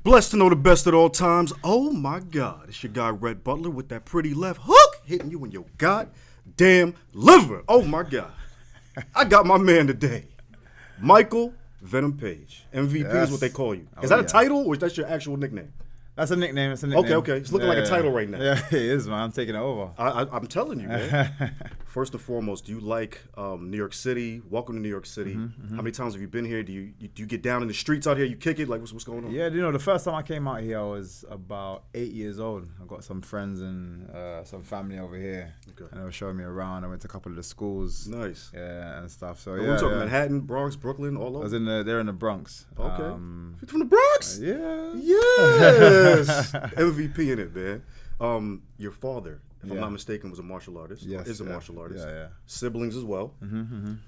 Blessed to know the best at all times. Oh my God, it's your guy Rhett Butler with that pretty left hook hitting you in your goddamn liver. Oh my God, I got my man today, Michael Venom Page. MVP is what they call you. Is that a title or is that your actual nickname? That's a nickname. It's a nickname. Okay. It's looking like a title right now. Yeah, it is, man. I'm taking it over. I'm telling you, man. First and foremost, do you like New York City? Welcome to New York City. How many times have you been here? Do you get down in the streets out here? You kick it? Like, what's going on? Yeah, the first time I came out here, I was about 8 years old. I got some friends and some family over here. Okay. And they were showing me around. I went to a couple of the schools. Nice. Yeah, and stuff. So, we're talking Manhattan, Bronx, Brooklyn, all over? They're in the Bronx. Okay. You're from the Bronx? Yeah. Yes. MVP in it, man. Your father, if I'm not mistaken, was a martial artist. Yes, is a martial artist. Yeah. Siblings as well.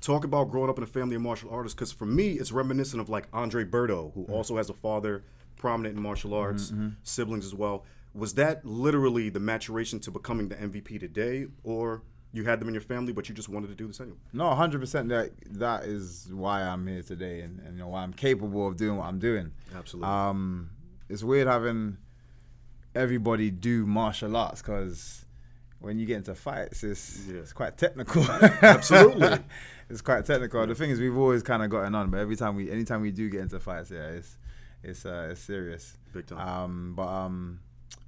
Talk about growing up in a family of martial artists, because for me, it's reminiscent of like Andre Berto, who also has a father prominent in martial arts, siblings as well. Was that literally the maturation to becoming the MVP today, or you had them in your family, but you just wanted to do the same? No, 100%. That is why I'm here today, and why I'm capable of doing what I'm doing. Absolutely. It's weird having everybody do martial arts, because when you get into fights, it's quite technical. Absolutely. It's quite technical. The thing is, we've always kind of gotten on, but anytime we do get into fights, it's serious. Big time.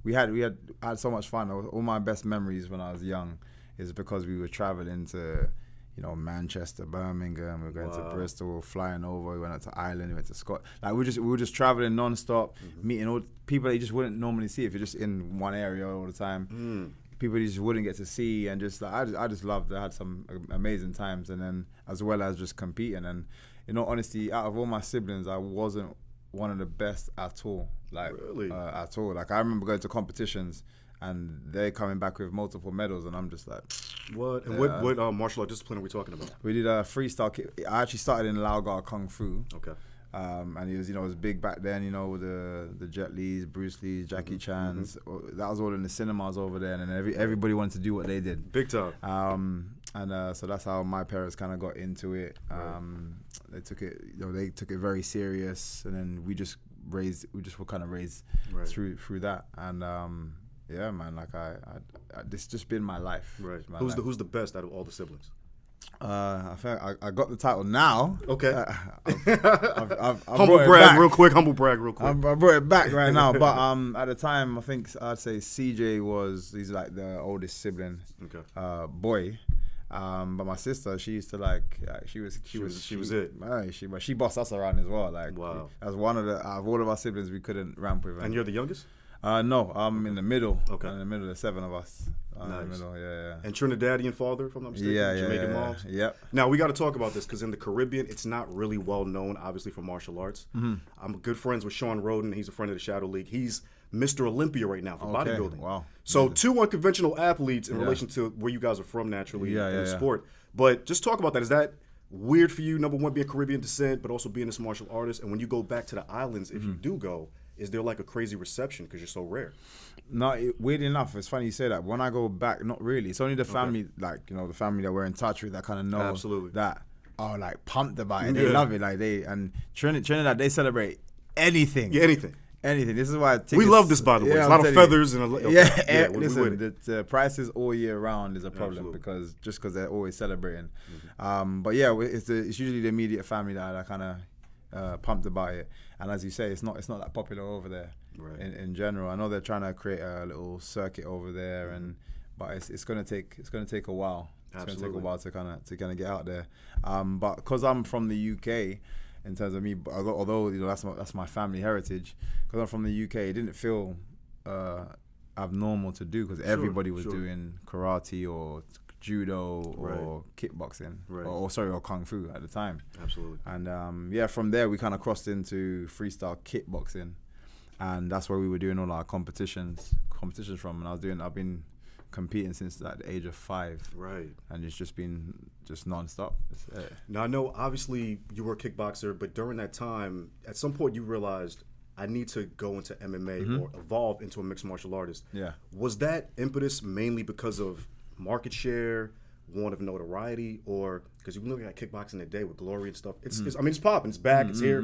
We had so much fun. All my best memories when I was young is because we were traveling to, Manchester, Birmingham. We were going to Bristol, flying over. We went out to Ireland. We went to Scotland. Like we were just traveling non-stop, meeting all people that you just wouldn't normally see if you're just in one area all the time. People you just wouldn't get to see, and just like I just loved. I had some amazing times, and then as well as just competing. And honestly, out of all my siblings, I wasn't one of the best at all. Like really? At all. Like I remember going to competitions, and they're coming back with multiple medals, and I'm just like, what? And what martial art discipline are we talking about? We did a freestyle kick. I actually started in Lao Kung Fu. Okay. And he was, it was big back then, with the Jet Lees, Bruce Lees, Jackie Chan's. That was all in the cinemas over there, and everybody wanted to do what they did. Big time. So that's how my parents kind of got into it. They took it very serious, and then we just were kind of raised through that. And yeah, man, like this just been my life. Right. Who's the best out of all the siblings? I think I got the title now. Okay. I've humble brag real quick. I brought it back right now. But at the time, I think I'd say CJ he's like the oldest sibling. Okay. Boy. But my sister, she used to she was it. She bossed us around as well. Like, wow. As one of all of our siblings, we couldn't ramp with. And you're the youngest? No, I'm in the middle. Okay. I'm in the middle. There's 7 of us. Nice. In the middle, yeah. And Trinidadian father, if I'm not mistaken? Jamaican moms? Yep. Now, we got to talk about this, because in the Caribbean, it's not really well known, obviously, for martial arts. I'm good friends with Sean Roden. He's a friend of the Shadow League. He's Mr. Olympia right now for bodybuilding. Wow. So 2 unconventional athletes in relation to where you guys are from naturally in the sport. But just talk about that. Is that weird for you, number one, being Caribbean descent, but also being this martial artist? And when you go back to the islands, if you do go, is there like a crazy reception because you're so rare? No, weird enough, it's funny you say that. When I go back, not really. It's only the family, the family that we're in touch with that kind of know that are like pumped about it. They love it. Like and Trinidad, they celebrate anything. Yeah, anything. This is why we love this, by the way. It's a lot of feathers and listen, the prices all year round is a problem because they're always celebrating. But yeah, it's usually the immediate family that are kind of pumped about it. And as you say, it's not that popular over there in general. I know they're trying to create a little circuit over there, but it's gonna take a while. It's gonna take a while to kind of get out there. But because I'm from the UK. In terms of me, although that's my family heritage, because I'm from the UK, it didn't feel abnormal to do because everybody was doing karate or judo or kickboxing or kung fu at the time. Absolutely. And from there we kind of crossed into freestyle kickboxing, and that's where we were doing all our competitions from. And I've been competing since the age of 5, right? And it's just been non-stop. Now I know obviously you were a kickboxer, but during that time, at some point you realized I need to go into MMA or evolve into a mixed martial artist. Yeah. Was that impetus mainly because of market share, want of notoriety, or because you look at kickboxing today with Glory and stuff? It's popping, it's back, it's here.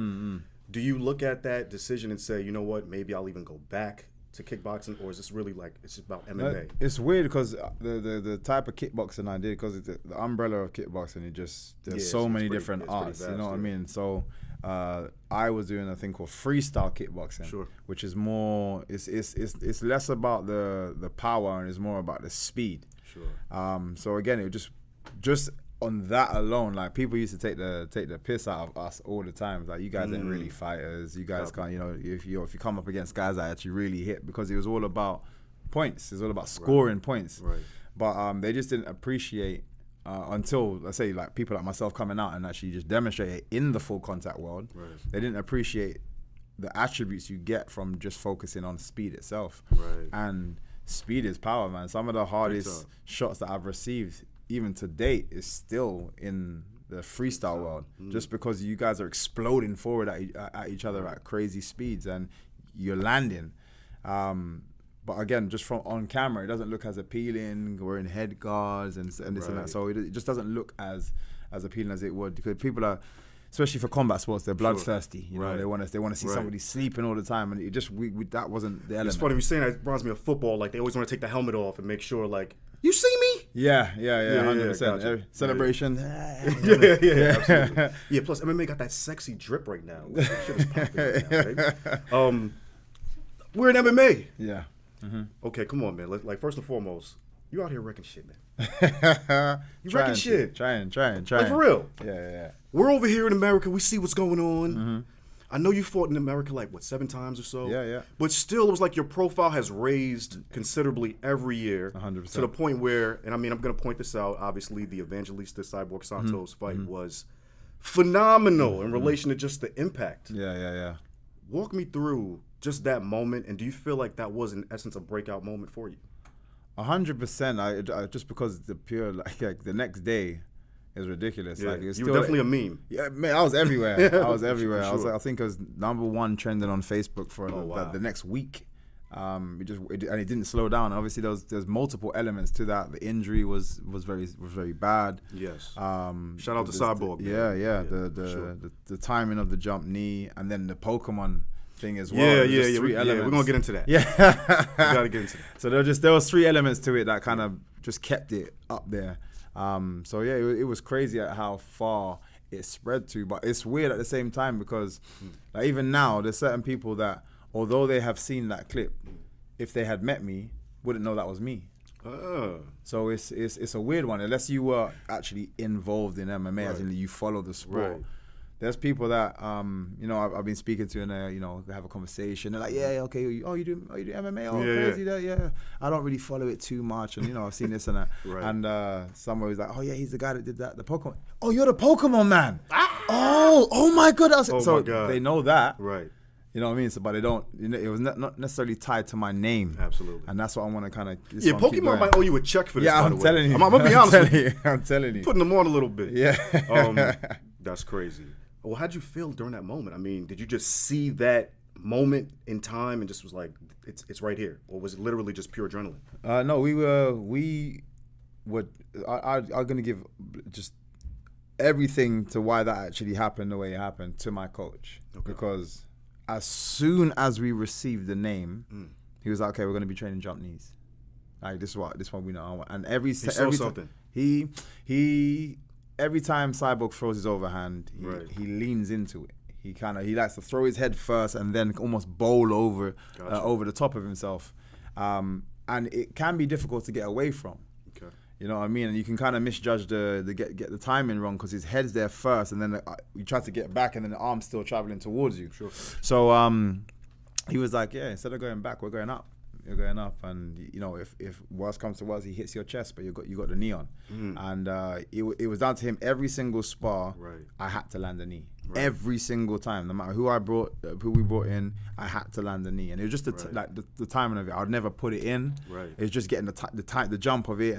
Do you look at that decision and say, you know what, maybe I'll even go back to kickboxing, or is this really like it's about MMA? It's weird because the type of kickboxing I did, because the umbrella of kickboxing, there's so many different arts. Vast, you know what I mean? So I was doing a thing called freestyle kickboxing, which is more it's less about the power and it's more about the speed. So again, it just on that alone, like people used to take the piss out of us all the time. Like, you guys ain't really fighters. You guys can't, if you come up against guys that actually really hit, because it was all about points. It was all about scoring points. But they just didn't appreciate until, let's say, like people like myself coming out and actually just demonstrate it in the full contact world. They didn't appreciate the attributes you get from just focusing on speed itself. And speed is power, man. Some of the hardest shots that I've received, even to date, is still in the freestyle world, just because you guys are exploding forward at each other at crazy speeds and you're landing. But again, just from on camera, it doesn't look as appealing. We're in head guards and this and that, so it just doesn't look as appealing as it would, because people are, especially for combat sports, they're bloodthirsty. You know, they want to see somebody sleeping all the time, and it just that wasn't the element. It's funny you're saying that. It reminds me of football. Like, they always want to take the helmet off and make sure, like, you see me? Yeah, 100%. Gotcha. Celebration. Yeah, absolutely. Yeah, plus MMA got that sexy drip right now. That shit is popping right now, right? We're in MMA. Yeah. Okay, come on, man. Like, first and foremost, you out here wrecking shit, man. You wrecking shit. Trying. Like, for real. Yeah. We're over here in America. We see what's going on. I know you fought in America like, 7 times or so? Yeah. But still, it was like your profile has raised considerably every year. 100%. To the point where, and I mean, I'm going to point this out, obviously, the Evangelista Cyborg Santos fight was phenomenal in relation to just the impact. Yeah. Walk me through just that moment, and do you feel like that was, in essence, a breakout moment for you? 100%. I just because the pure, like the next day, is ridiculous. Yeah. Like, you were definitely a meme. Yeah, man, I was everywhere. I was everywhere. Sure. I think I was #1 trending on Facebook for the next week. And it didn't slow down. Obviously, there's multiple elements to that. The injury was very bad. Yes. Shout out to Cyborg. Yeah. The timing of the jump knee, and then the Pokemon thing as well. Yeah. We're gonna get into that. Yeah, we gotta get into that. So there was 3 elements to it that kind of just kept it up there. So yeah, it was crazy at how far it spread to, but it's weird at the same time, because like, even now there's certain people that, although they have seen that clip, if they had met me, wouldn't know that was me. So it's a weird one, unless you were actually involved in MMA, as in you follow the sport. There's people that I've been speaking to, and they have a conversation. They're like, okay, you do MMA? Crazy that, yeah. I don't really follow it too much, and I've seen this and that. And someone was like, he's the guy that did that, the Pokemon. Oh, you're the Pokemon man. Oh my God. So they know that. Right. You know what I mean? So, but they don't. It was not necessarily tied to my name. Absolutely. And that's what I want to kind of. Yeah, Pokemon might owe you a check for this. Yeah, I'm telling you. I'm gonna be honest with you. I'm telling you. Putting them on a little bit. Yeah. That's crazy. Well, how'd you feel during that moment? I mean, did you just see that moment in time and just was like, it's right here, or was it literally just pure adrenaline? No, we were. I'm gonna give just everything to why that actually happened the way it happened to my coach, because as soon as we received the name, he was like, "Okay, we're gonna be training jump knees. Like this is what we know." And every something. Every time Cyborg throws his overhand, he leans into it. He likes to throw his head first and then almost bowl over the top of himself, and it can be difficult to get away from. Okay. You know what I mean? And you can kind of misjudge get the timing wrong, because his head's there first, and then you try to get back, and then the arm's still traveling towards you. Sure. So he was like, instead of going back, we're going up. You're going up, and if worst comes to worst, he hits your chest, but you got the knee on, and it was down to him. Every single spar, I had to land a knee. Every single time, no matter who we brought in, I had to land a knee, and it was just the timing of it. I'd never put it in. It was just getting the jump of it,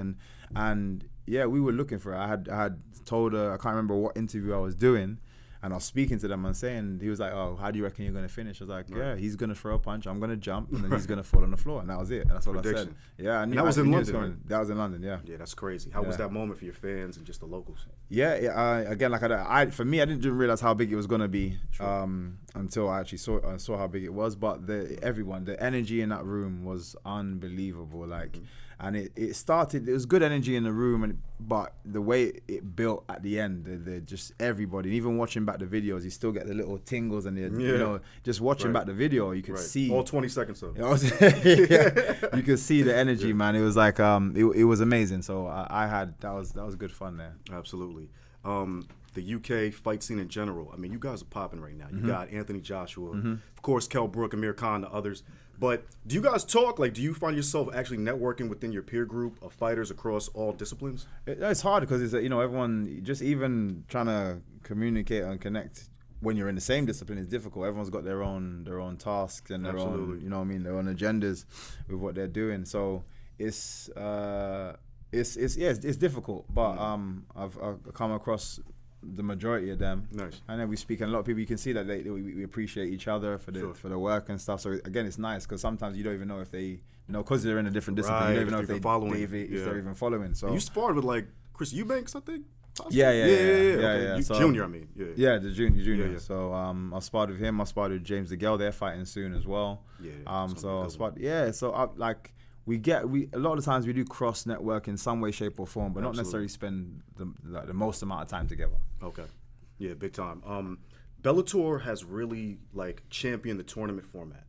and yeah, we were looking for it. I had told her, I can't remember what interview I was doing. And I was speaking to them and saying, he was like, oh, how do you reckon you're going to finish? I was like, yeah, he's going to throw a punch, I'm going to jump, and then he's going to fall on the floor. And that was it. And that's all I said. Yeah, I knew, and that was in London. Right? That was in London, yeah. Yeah, that's crazy. How was that moment for your fans and just the locals? Yeah, again, like for me, I didn't realize how big it was going to be until I actually saw how big it was. But the energy in that room was unbelievable. Like, and it started. It was good energy in the room, but the way it built at the end, just everybody. And even watching back the videos, you still get the little tingles, and you know, just watching back the video, you could see all 20 seconds of it. You could see the energy, man. It was like it was amazing. So that was good fun there. Absolutely. The UK fight scene in general. I mean, you guys are popping right now. You got Anthony Joshua, of course, Kell Brook, Amir Khan, the others. But do you guys talk? Like, do you find yourself actually networking within your peer group of fighters across all disciplines? It's hard because it's everyone just even trying to communicate and connect when you're in the same discipline is difficult. Everyone's got their own tasks and their own, you know what I mean, their own agendas with what they're doing. So it's difficult. But I've come across the majority of them. Nice. And then we speak, and a lot of people, you can see that we appreciate each other for the work and stuff. So again, it's nice because sometimes you don't even know if they, because they're in a different discipline, you don't even know if they're even following. So and you sparred with like Chris Eubanks, I think. Yeah. So, junior, I mean. Yeah, the junior. Yeah. So I sparred with him. I sparred with James DeGale. They're fighting soon as well. So I sparred. Yeah. So a lot of the times we do cross network in some way, shape, or form, but not necessarily spend the most amount of time together. Okay. Yeah, big time. Bellator has really like championed the tournament format,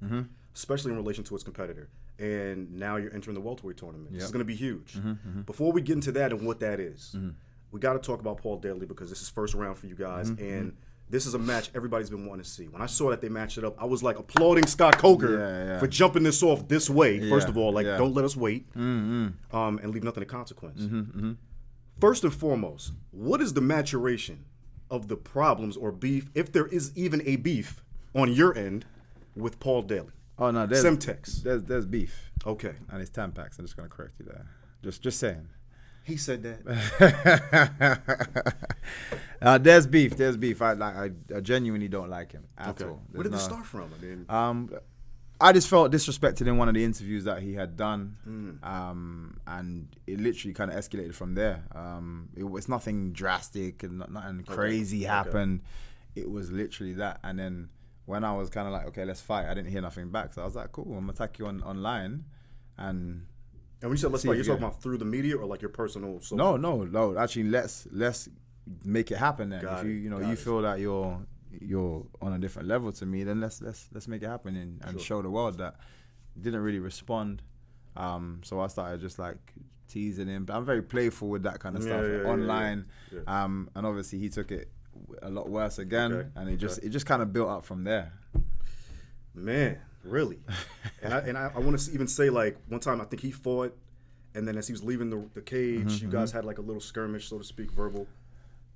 especially in relation to its competitor. And now you're entering the welterweight tournament. This is going to be huge. Before we get into that and what that is, we got to talk about Paul Daley because this is first round for you guys, and this is a match everybody's been wanting to see. When I saw that they matched it up, I was like applauding Scott Coker for jumping this off this way. First of all, don't let us wait and leave nothing to consequence. First and foremost, what is the maturation of the problems or beef, if there is even a beef, on your end with Paul Daley? Oh no, there's Semtex. There's beef. Okay. And it's Tampax. I'm just gonna correct you there. Just saying. He said that. There's beef. There's beef. I genuinely don't like him at all. Where did it start from? I mean, I just felt disrespected in one of the interviews that he had done, and it literally kind of escalated from there. It was nothing drastic and nothing crazy happened. It was literally that, and then when I was kind of like, okay, let's fight, I didn't hear nothing back, so I was like, cool, I'm gonna attack you online, and when you said let's fight, you're talking about through the media or like your personal social? No. Actually, let's make it happen then. If you feel that you're on a different level to me, then let's make it happen and show the world that didn't really respond. So I started just like teasing him. I'm very playful with that kind of stuff online. And obviously he took it a lot worse again, and it just kind of built up from there. Man, really? and I want to even say, like, one time I think he fought, and then as he was leaving the cage, you guys had like a little skirmish, so to speak, verbal.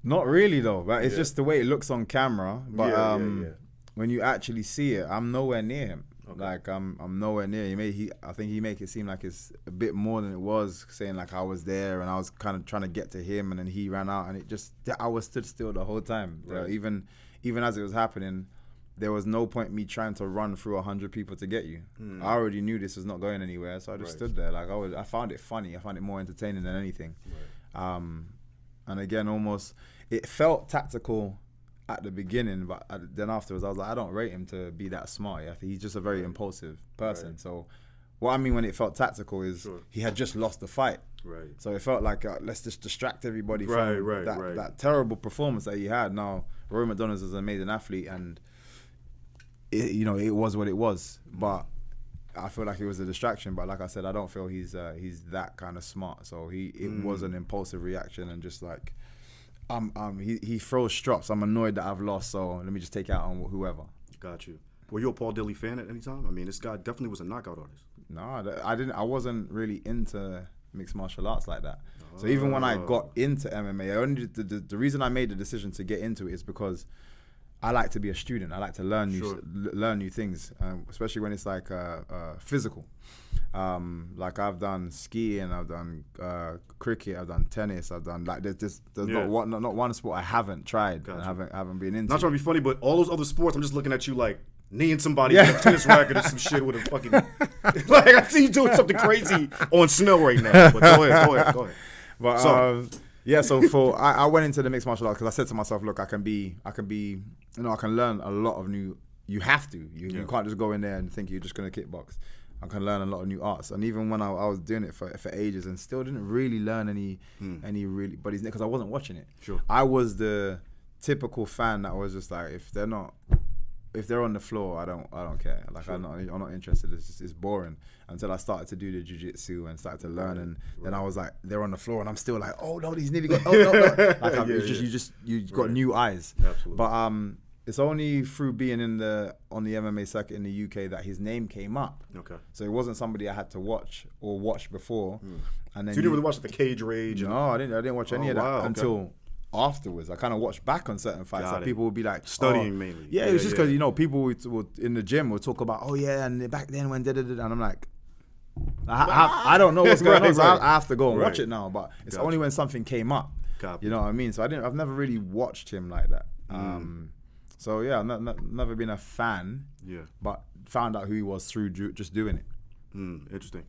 Not really though, but it's just the way it looks on camera. But when you actually see it, I'm nowhere near him. Okay. Like I'm nowhere near. I think he make it seem like it's a bit more than it was, saying like I was there and I was kind of trying to get to him, and then he ran out, and I was stood still the whole time. Right. Even as it was happening, there was no point me trying to run through 100 people to get you. I already knew this was not going anywhere, so I just stood there. Like I found it funny. I found it more entertaining than anything. Right. And again, almost it felt tactical at the beginning, but then afterwards I was like, I don't rate him to be that smart. I think he's just a very impulsive person. Right. So what I mean when it felt tactical is he had just lost the fight. Right. So it felt like let's just distract everybody from that terrible performance that he had. Now Roy McDonald is an amazing athlete, and it was what it was. But I feel like it was a distraction. But like I said, I don't feel he's that kind of smart. So it was an impulsive reaction, and just like he throws strops. I'm annoyed that I've lost, so let me just take it out on whoever. Got you. Were you a Paul Daley fan at any time? I mean, this guy definitely was a knockout artist. No, I didn't. I wasn't really into mixed martial arts like that. So even when I got into MMA, the reason I made the decision to get into it is because I like to be a student. I like to learn new things, especially when it's like physical. Like I've done skiing, I've done cricket, I've done tennis, I've done like there's not one sport I haven't tried and haven't been into. Not trying to be funny, but all those other sports, I'm just looking at you like kneeing somebody with a tennis racket or some shit with a fucking like I see you doing something crazy on snow right now. But go ahead. But so I went into the mixed martial arts because I said to myself, look, I can learn a lot of new. You have to. You can't just go in there and think you're just gonna kickbox. I can learn a lot of new arts, and even when I was doing it for ages, and still didn't really learn any really, but because I wasn't watching it. Sure. I was the typical fan that was just like, if they're on the floor, I don't care. Like sure. I'm not interested. It's boring. Until I started to do the jiu-jitsu and started to learn, and then I was like, they're on the floor, and I'm still like, oh no, he's nearly got. Oh no. Like you got new eyes. Absolutely. But it's only through being on the MMA circuit in the UK that his name came up. Okay. So it wasn't somebody I had to watch before. And then so you didn't really watch the Cage Rage? No, I didn't watch any of that until afterwards. I kind of watched back on certain fights. Like people would be like studying mainly. Yeah, it was just because people would in the gym would talk about and back then when and I'm like, I don't know what's going on. So I have to go and watch it now. But it's only when something came up. You know what I mean? So I've never really watched him like that. So yeah, I've never been a fan. Yeah. But found out who he was through just doing it. Interesting.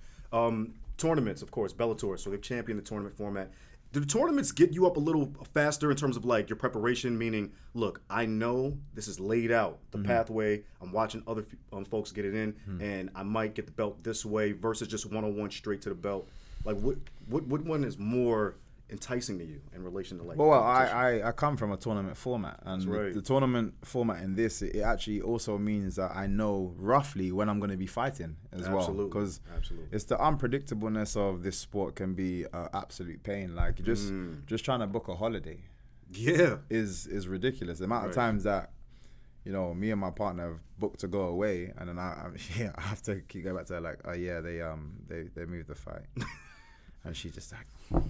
Tournaments, of course, Bellator. So they've championed the tournament format. Do the tournaments get you up a little faster in terms of like your preparation? Meaning, look, I know this is laid out, the pathway. I'm watching other folks get it in, and I might get the belt this way versus just one-on-one straight to the belt. Like, what one is more enticing to you in relation to like? Well, I come from a tournament format, and the tournament format in this, it actually also means that I know roughly when I'm going to be fighting as well, because it's the unpredictableness of this sport can be an absolute pain. Like just trying to book a holiday, is ridiculous. The amount of times that me and my partner have booked to go away, and then I have to keep going back to her like, they moved the fight. And she's just like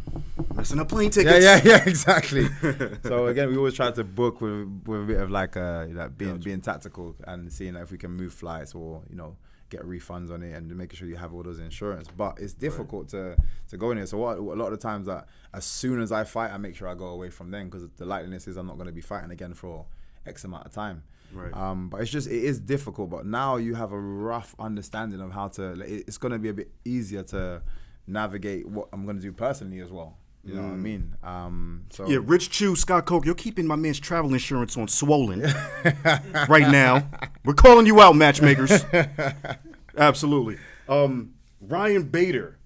messing up plane tickets. Yeah, exactly. So again, we always try to book with a bit of like being tactical and seeing if we can move flights or get refunds on it and making sure you have all those insurance. But it's difficult to go in here. So a lot of the times that as soon as I fight, I make sure I go away from them because the likeliness is I'm not going to be fighting again for X amount of time. Right. But it is difficult. But now you have a rough understanding of how to. It's going to be a bit easier to navigate what I'm going to do personally as well. You know what I mean? Yeah, Rich Chew, Scott Coke, you're keeping my man's travel insurance on swollen right now. We're calling you out, matchmakers. Absolutely. Ryan Bader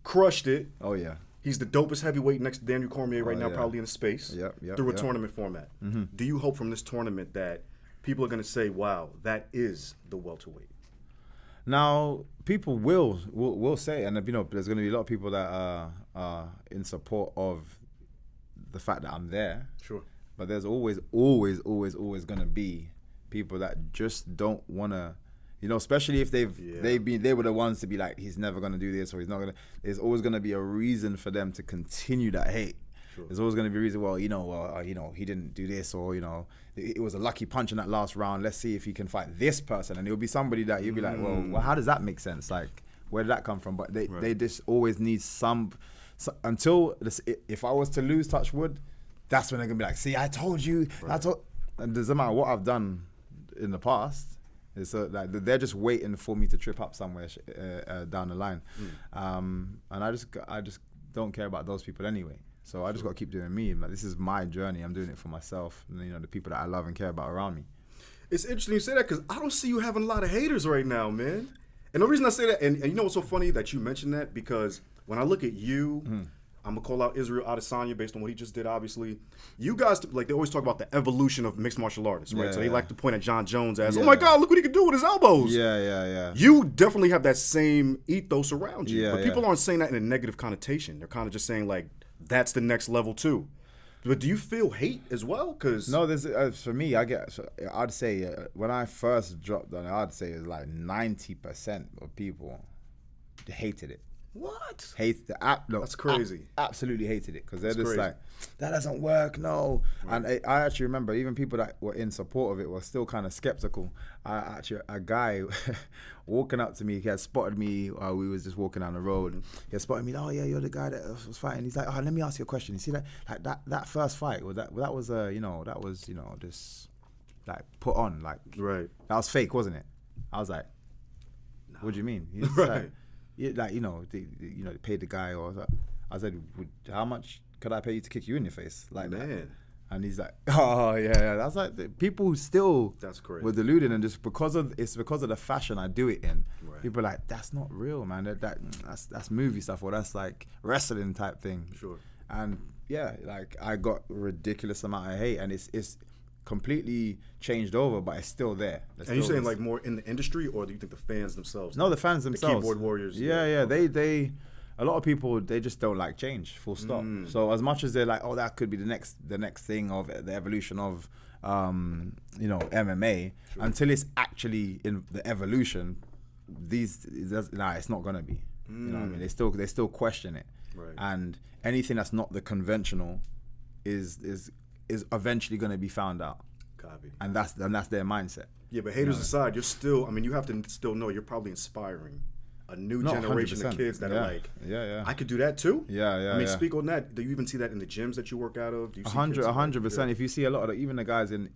crushed it. Oh, yeah. He's the dopest heavyweight next to Daniel Cormier right now, probably in the space, through a tournament format. Do you hope from this tournament that people are going to say, wow, that is the welterweight? Now, people will say, and there's going to be a lot of people that are in support of the fact that I'm there. Sure. But there's always going to be people that just don't want to, especially if they were the ones to be like, he's never going to do this or he's not going to. There's always going to be a reason for them to continue that hate. Sure. There's always going to be a reason. Well, he didn't do this, or it was a lucky punch in that last round. Let's see if he can fight this person, and it'll be somebody that you'll be like, well, how does that make sense? Like, where did that come from? But they just always need until if I was to lose, touch wood, that's when they're gonna be like, see, I told you. Right. And doesn't matter what I've done in the past. It's like they're just waiting for me to trip up somewhere down the line, and I just don't care about those people anyway. So I just got to keep doing me. Like, this is my journey. I'm doing it for myself and, the people that I love and care about around me. It's interesting you say that because I don't see you having a lot of haters right now, man. And the reason I say that, and you know what's so funny that you mentioned that, because when I look at you, I'm going to call out Israel Adesanya based on what he just did, obviously. You guys, like, they always talk about the evolution of mixed martial artists, right? So they like to point at John Jones as, oh my God, look what he can do with his elbows. Yeah. You definitely have that same ethos around you. But people aren't saying that in a negative connotation. They're kind of just saying, like, that's the next level too. But do you feel hate as well? Cause no, there's for me, I'd say when I first dropped on it, I'd say it was like 90% of people hated it. What? Hate the app. No, that's crazy. Absolutely hated it because they're just crazy. like, that doesn't work. No. Right. And I actually remember even people that were in support of it were still kind of skeptical. A guy walking up to me, he had spotted me while we was just walking down the road. He had spotted me. Oh yeah, you're the guy that was fighting. He's like, oh, let me ask you a question. You see that? Like that first fight, that was just like put on, like right. That was fake, wasn't it? I was like, no. What do you mean? He's right. Like, they paid the guy, or I said, how much could I pay you to kick you in your face like Man. that? And he's like, oh yeah. That's like people still that's crazy. Were deluded, and just because of the fashion I do it in. Right. People are like, that's not real, man. That's movie stuff, or that's like wrestling type thing. Sure. And yeah, like I got a ridiculous amount of hate, and it's completely changed over, but it's still there. And you're saying like more in the industry, or do you think the fans themselves? No, the fans themselves. The keyboard warriors. Yeah. Okay. They a lot of people, they just don't like change, full stop. So as much as they're like, oh, that could be the next thing of the evolution of MMA, sure. Until it's actually in the evolution, it's not gonna be. You know what I mean? They still question it. Right. And anything that's not the conventional is eventually going to be found out. Copy. And that's their mindset. Yeah, but haters aside, you're still, I mean, you have to still know you're probably inspiring a new generation 100%. Of kids that are like, I could do that too? Yeah. I mean, speak on that. Do you even see that in the gyms that you work out of? Do you see 100%. If you see a lot of even the guys in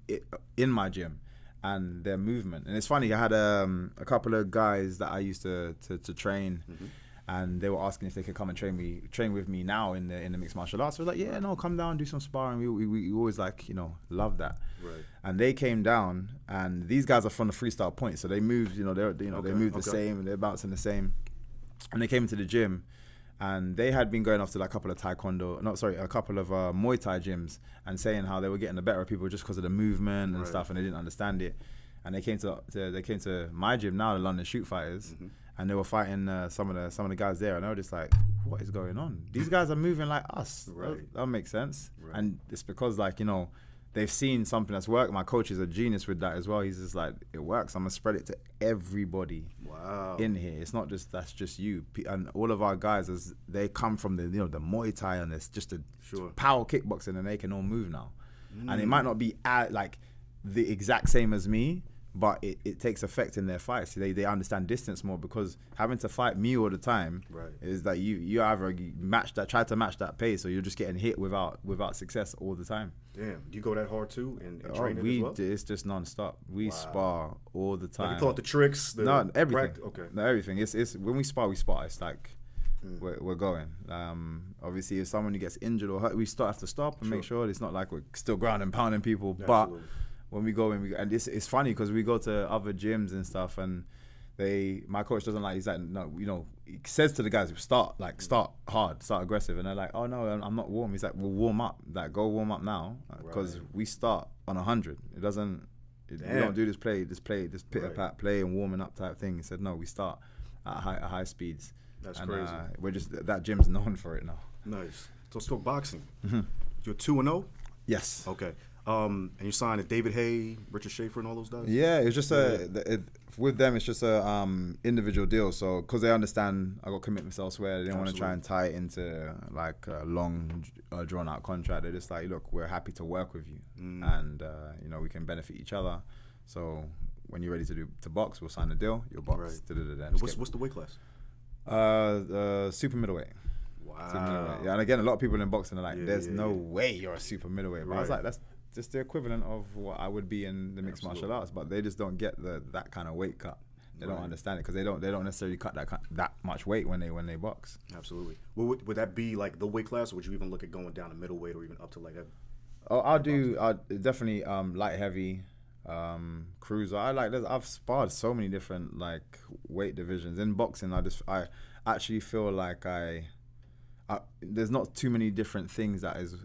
my gym and their movement. And it's funny, I had a couple of guys that I used to train, and they were asking if they could come and train with me now in the mixed martial arts. So I was like, yeah, no, come down, do some sparring. We always like, love that. Right. And they came down, and these guys are from the freestyle point, so they moved, they moved the same, and they're bouncing the same. And they came into the gym, and they had been going off to like a couple of Muay Thai gyms, and saying how they were getting the better of people just because of the movement and stuff, and they didn't understand it. And they came to my gym now, the London Shoot Fighters. And they were fighting some of the guys there, and they were just like, "What is going on? These guys are moving like us. Right. That makes sense." Right. And it's because they've seen something that's worked. My coach is a genius with that as well. He's just like, "It works. I'm gonna spread it to everybody in here. It's not that's just you." And all of our guys, as they come from the the Muay Thai, and it's just a power kickboxing, and they can all move now. And it might not be like the exact same as me, but it takes effect in their fights. They understand distance more, because having to fight me all the time is that you either try to match that pace, or you're just getting hit without success all the time. Damn, do you go that hard too in training as well? It's just non-stop. We spar all the time. Like you thought the tricks, everything. Okay. No, everything. It's when we spar. It's like we're going. Obviously, if someone gets injured or hurt, we have to stop and make sure it's not like we're still ground and pounding people. Absolutely. But when we go, and it's funny because we go to other gyms and stuff, and my coach doesn't like. He's like, no, he says to the guys, start hard, start aggressive, and they're like, oh no, I'm not warm. He's like, well, warm up, go warm up now, because we start on 100. It doesn't. We don't do this pitter pat play and warming up type thing. He said, no, we start at high speeds. That's crazy. We're that gym's known for it now. Nice. So let's talk boxing. You're 2-0. Yes. Okay. And you signed to David Hay, Richard Schaefer, and all those guys? Yeah, it's just with them, it's just a individual deal. So, because they understand I got commitments elsewhere, they didn't want to try and tie it into like a long, drawn out contract. They're just like, look, we're happy to work with you, and we can benefit each other. So, when you're ready to box, we'll sign a deal. You'll box. Right. What's the weight class? Super middleweight. Wow. Yeah, and again, a lot of people in boxing are like, there's no way you're a super middleweight. But I was like, that's just the equivalent of what I would be in the mixed martial arts, but they just don't get that kind of weight cut. They don't understand it, because they don't necessarily cut that much weight when they box. Absolutely. Well, would that be like the weight class, or would you even look at going down to middleweight or even up to light heavy? Oh, I'll definitely light heavy, cruiser. I've sparred so many different like weight divisions in boxing. I actually feel like there's not too many different things that is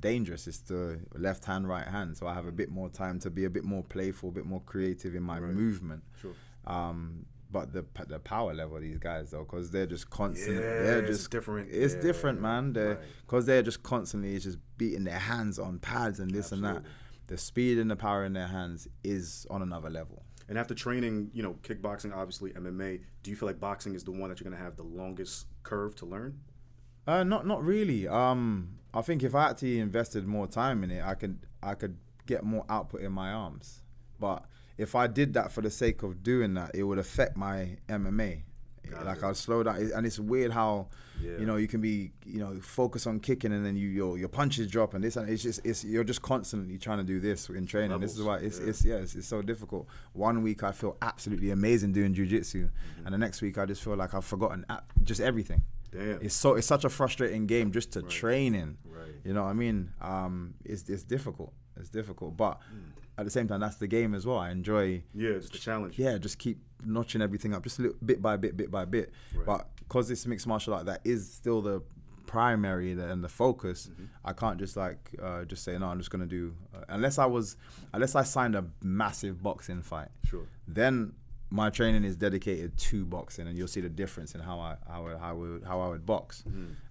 dangerous. It's the left hand, right hand. So I have a bit more time to be a bit more playful, a bit more creative in my movement. Sure. But the power level of these guys though, because they're just constantly, it's different. It's different, man. Because they're just constantly just beating their hands on pads and this and that. The speed and the power in their hands is on another level. And after training, kickboxing, obviously MMA, do you feel like boxing is the one that you're going to have the longest curve to learn? Not really. I think if I actually invested more time in it, I could get more output in my arms. But if I did that for the sake of doing that, it would affect my MMA. Like I'll slow down, and it's weird how you can be focus on kicking and then your punches drop and this, and you're just constantly trying to do this in training. Levels. This is why it's so difficult. One week I feel absolutely amazing doing jiu-jitsu, and the next week I just feel like I've forgotten just everything. Damn. It's such a frustrating game just to train in. Right. You know what I mean? It's difficult. It's difficult, but at the same time, that's the game as well. I enjoy. Yeah, just the challenge. Yeah, just keep notching everything up, just a little bit by bit. Right. But because this mixed martial art that is still the primary and the focus, I can't just just say no. I'm just gonna do unless I signed a massive boxing fight. Sure. Then my training is dedicated to boxing, and you'll see the difference in how I would box,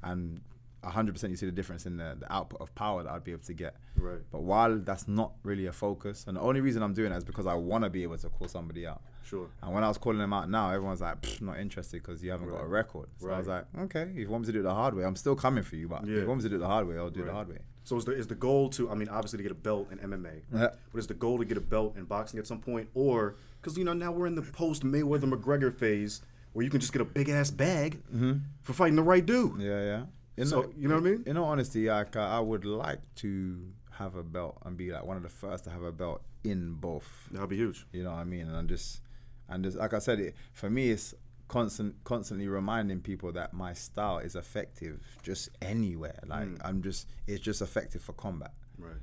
and 100% you see the difference in the output of power that I'd be able to get. Right. But while that's not really a focus, and the only reason I'm doing that is because I want to be able to call somebody out. Sure. And when I was calling them out now, everyone's like, not interested because you haven't got a record. So I was like, okay, if you want me to do it the hard way, I'm still coming for you, but if you want me to do it the hard way, I'll do it the hard way. So is the goal to, obviously to get a belt in MMA, but is the goal to get a belt in boxing at some point? Or, because, now we're in the post-Mayweather-McGregor phase where you can just get a big-ass bag for fighting the right dude. Yeah. You know what I mean? In all honesty, I would like to have a belt and be like one of the first to have a belt in both. That'd be huge. You know what I mean? And just like I said, for me, it's constantly reminding people that my style is effective just anywhere. Like it's just effective for combat. Right.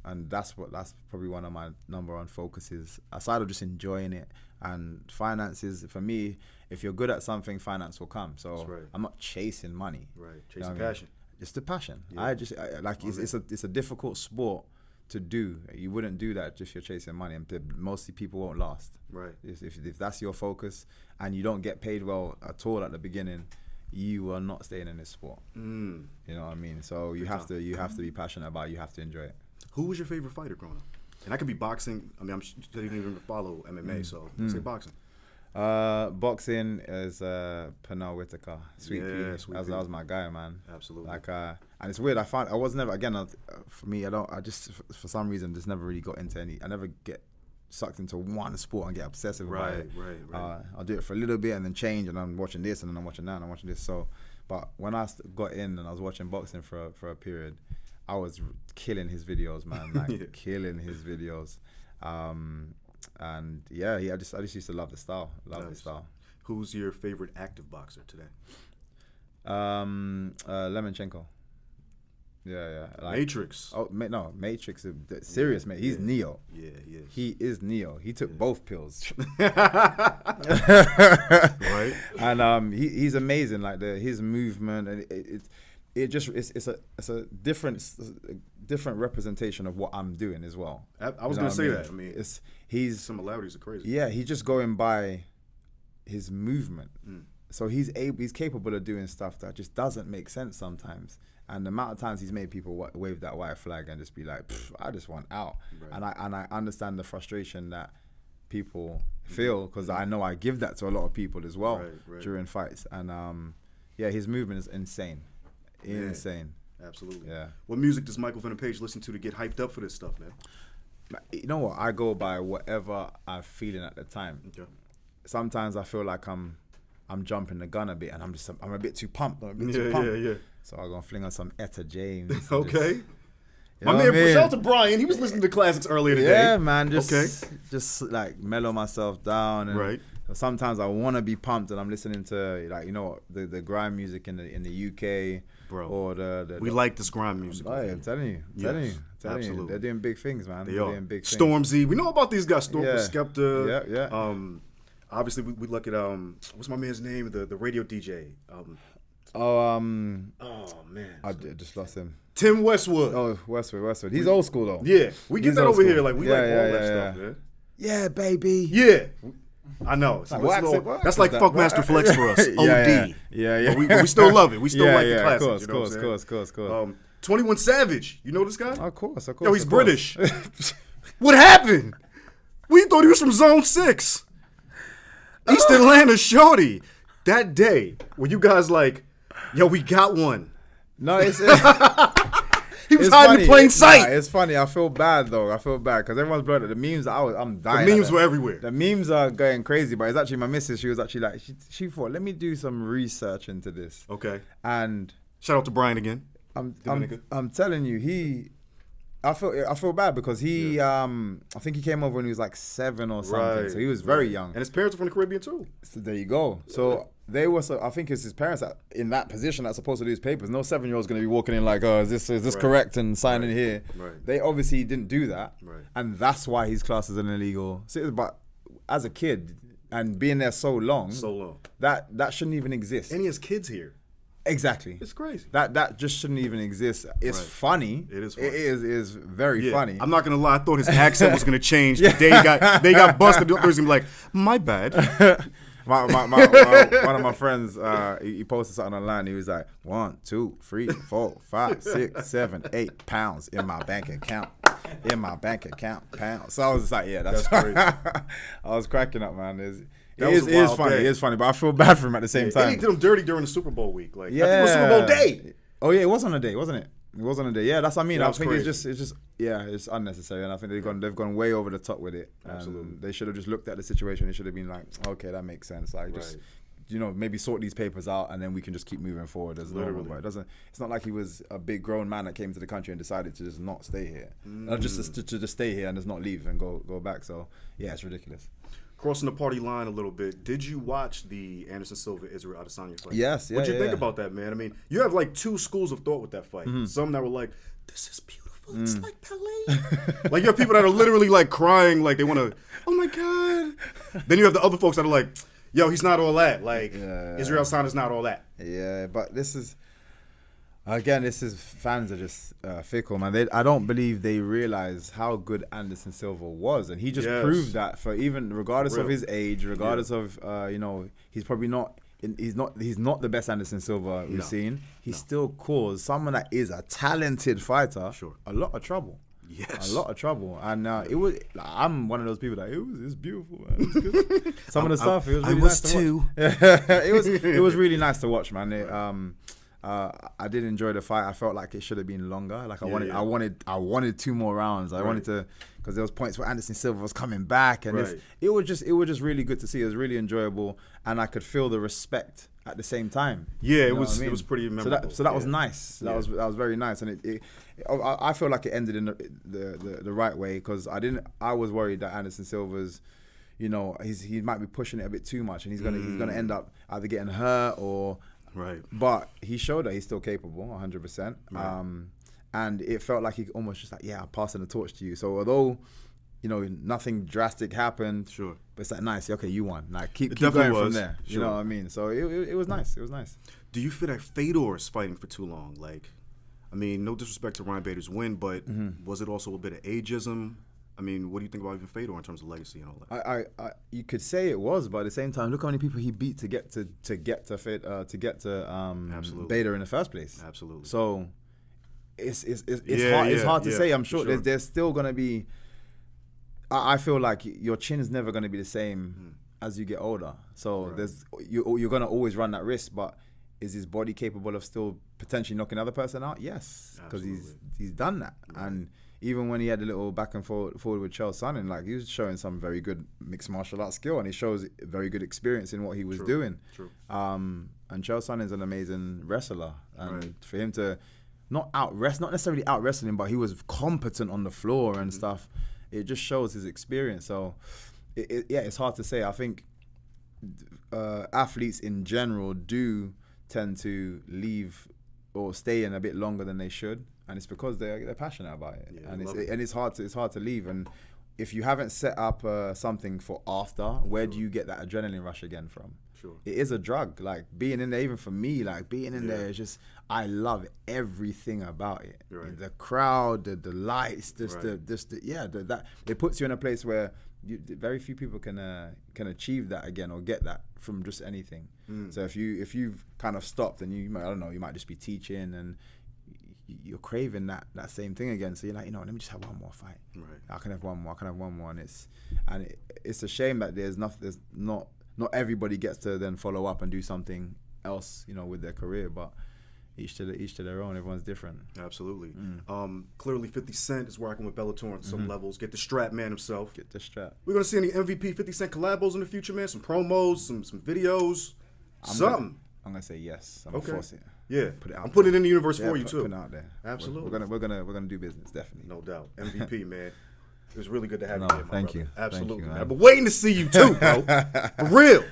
And that's probably one of my number one focuses. Aside of just enjoying it, and finances, for me, if you're good at something, finance will come. So I'm not chasing money. Right. Chasing passion. It's the passion. Yeah. It's a difficult sport to do. You wouldn't do that if you're chasing money, and mostly people won't last. Right. If that's your focus and you don't get paid well at all at the beginning, you are not staying in this sport. You know what I mean? So you have to be passionate about it. You have to enjoy it. Who was your favorite fighter growing up? And that could be boxing. I'm sure you didn't even follow MMA, so say boxing. Boxing is Pernell Whitaker. Sweet Pea. That was my guy, man. Absolutely. And it's weird. I was never, again, for me, for some reason, just never really got into any. I never get sucked into one sport and get obsessive about it. Right. I'll do it for a little bit and then change, and I'm watching this, and then I'm watching that, and I'm watching this. So, but when I got in and I was watching boxing for a period, I was killing his videos, man. Killing his videos. And I just used to love the style. The style. Who's your favorite active boxer today? Lemonchenko. Yeah. Matrix. No, Matrix. Serious, mate. He's Neo. Yeah. He is Neo. He took both pills. Right. And he's amazing. Like his movement, and it's a different representation of what I'm doing as well. I was gonna say that. I mean, he's similarities are crazy. Yeah, he's just going by his movement. So he's capable of doing stuff that just doesn't make sense sometimes. And the amount of times he's made people wave that white flag and just be like, I just want out. Right. And I understand the frustration that people feel, because I know I give that to a lot of people as well during fights. And his movement is insane. Insane. Absolutely. Yeah. What music does Michael Venom Page listen to get hyped up for this stuff, man? You know what? I go by whatever I'm feeling at the time. Okay. Sometimes I feel like I'm jumping the gun a bit, and I'm a bit too pumped. Yeah. So I'm gonna fling on some Etta James. Okay. My man, shout out to Brian. He was listening to classics earlier today. Yeah, man. Just like mellow myself down. And sometimes I want to be pumped, and I'm listening to the grime music in the UK. Bro, or we like this grime music. I'm telling you. Absolutely. They're doing big things, man. They're doing big things. Stormzy. We know about these guys. Skepta. Yeah. Obviously, we look at what's my man's name? The radio DJ. Oh man, I just lost him. Tim Westwood. Oh, Westwood. He's old school though. Yeah, we get that over here. Like we like all that stuff, man. Yeah, baby. Yeah. I know. So that's like Funkmaster Flex for us. OD. Yeah. But we still love it. We still like the classics. Of course. 21 Savage. You know this guy? Of course. Yo, he's British. What happened? We thought he was from Zone 6. East Atlanta shorty. That day, were you guys like, yo, we got one? No, it's he was hiding in plain sight. It's funny. I feel bad though. I feel bad because everyone's blown up. The memes, I'm dying. The memes were everywhere. The memes are going crazy. But it's actually my missus. She was actually like, she thought, let me do some research into this. Okay. And shout out to Brian again. I'm telling you, I feel bad because he I think he came over when he was like 7 or something. Right, so he was very young. And his parents are from the Caribbean too. So there you go. So they were I think it's his parents that in that position that's supposed to do his papers. No 7-year-old's gonna be walking in like, oh, is this correct and signing here. Right. They obviously didn't do that. Right. And that's why he's classed as an illegal citizen. But as a kid and being there so long, that shouldn't even exist. And he has kids here. Exactly. It's crazy. That just shouldn't even exist. It's funny. It is funny. It is very funny. I'm not gonna lie, I thought his accent was gonna change the day they got busted. He was gonna be like, my bad. One of my friends, he posted something online. He was like, 1, 2, 3, 4, 5, 6, 7, 8 pounds in my bank account. In my bank account, pounds. So I was just like, yeah, that's crazy. I was cracking up, man. It is funny. It is funny, but I feel bad for him at the same time. And he did him dirty during the Super Bowl week. Like, I think it was Super Bowl day. Oh yeah, it was on a day, wasn't it? It was on a day. Yeah, that's what I mean. I think crazy. it's just it's unnecessary, and I think they've gone way over the top with it. Absolutely. They should have just looked at the situation. They should have been like, okay, that makes sense. Like just maybe sort these papers out, and then we can just keep moving forward as normal. But it's not like he was a big grown man that came to the country and decided to just not stay here, just to just stay here and just not leave and go back. So yeah, it's ridiculous. Crossing the party line a little bit, did you watch the Anderson Silva-Israel Adesanya fight? Yes, yeah. What'd you think about that, man? I mean, you have like two schools of thought with that fight. Some that were like, this is beautiful, it's like ballet. Like you have people that are literally like crying, like they want to, oh my God. Then you have the other folks that are like, yo, he's not all that. Like, Israel Adesanya's not all that. Yeah, but this is fans are just fickle, man. I don't believe they realize how good Anderson Silva was, and he just proved that. For even regardless of his age, regardless of he's probably not. He's not the best Anderson Silva we've seen. He still caused someone that is a talented fighter a lot of trouble. Yes. A lot of trouble. And it was. I'm one of those people that it was beautiful, man. It was good. Some of the stuff it was really nice to watch. It was really nice to watch, man. I did enjoy the fight. I felt like it should have been longer. Like I wanted 2 more rounds. I wanted to, because there was points where Anderson Silva was coming back, and it was just really good to see. It was really enjoyable, and I could feel the respect at the same time. Yeah, it was pretty memorable. So that was nice. That was very nice, and I feel like it ended in the right way, because I was worried that Anderson Silva's, he might be pushing it a bit too much, and he's gonna end up either getting hurt or. Right. But he showed that he's still capable, 100%. Right. And it felt like he almost just like, I'm passing the torch to you. So although, nothing drastic happened, but it's like, nice, okay, you won. Like, keep going from there. You know what I mean? So it was nice. It was nice. Do you feel like Fedor's fighting for too long? Like, I mean, no disrespect to Ryan Bader's win, but was it also a bit of ageism? I mean, what do you think about even Fedor in terms of legacy and all that? I you could say it was, but at the same time, look how many people he beat to get to Bader in the first place. Absolutely. So it's hard to say. I'm sure there's still gonna be. I feel like your chin is never gonna be the same as you get older. So you're gonna always run that risk, but. Is his body capable of still potentially knocking the other person out? Yes, because he's done that. Right. And even when he had a little back and forward with Chael Sonnen, like he was showing some very good mixed martial arts skill, and he shows very good experience in what he was doing. True. And Chael Sonnen is an amazing wrestler, and for him to not necessarily out wrestle him, but he was competent on the floor and stuff. It just shows his experience. So it's hard to say. I think athletes in general do tend to leave or stay in a bit longer than they should, and it's because they're passionate about it, and it's hard to leave. And if you haven't set up something for after, where do you get that adrenaline rush again from? Sure. It is a drug. Like being in there, even for me, like being in there is just, I love everything about it. Right. The crowd, the lights, that it puts you in a place where very few people can achieve that again or get that from just anything. So if you've kind of stopped, and you might just be teaching, and you're craving that same thing again. So you're like, let me just have one more fight. Right. I can have one more. And it's a shame that there's not everybody gets to then follow up and do something else, with their career. But each to their own. Everyone's different. Absolutely. Clearly 50 Cent is working with Bellator on some levels. Get the strap man himself. Get the strap. We're going to see any MVP 50 Cent collabos in the future, man? Some promos, some videos, something. I'm going to say yes. I'm going to force it. Yeah. Put it out I'm putting it in the universe for you, too. Put it out there. Absolutely. We're gonna do business, definitely. No doubt. MVP, man. It was really good to have you here, my thank brother. you. Absolutely, Thank you, man. I've been waiting to see you, too, bro. For real.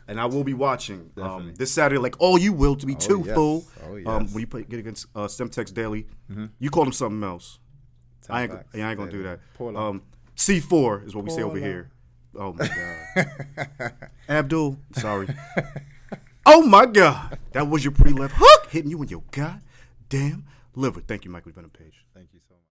And I will be watching this Saturday, like all you will, to be fool. Oh, yes. When you get against Semtex Daley, you called him something else. I ain't gonna do that. C4 is what we say over here. Oh my God. Abdul, sorry. Oh my God. That was your pretty left hook hitting you in your goddamn liver. Thank you, Michael Venom Page. Thank you so much.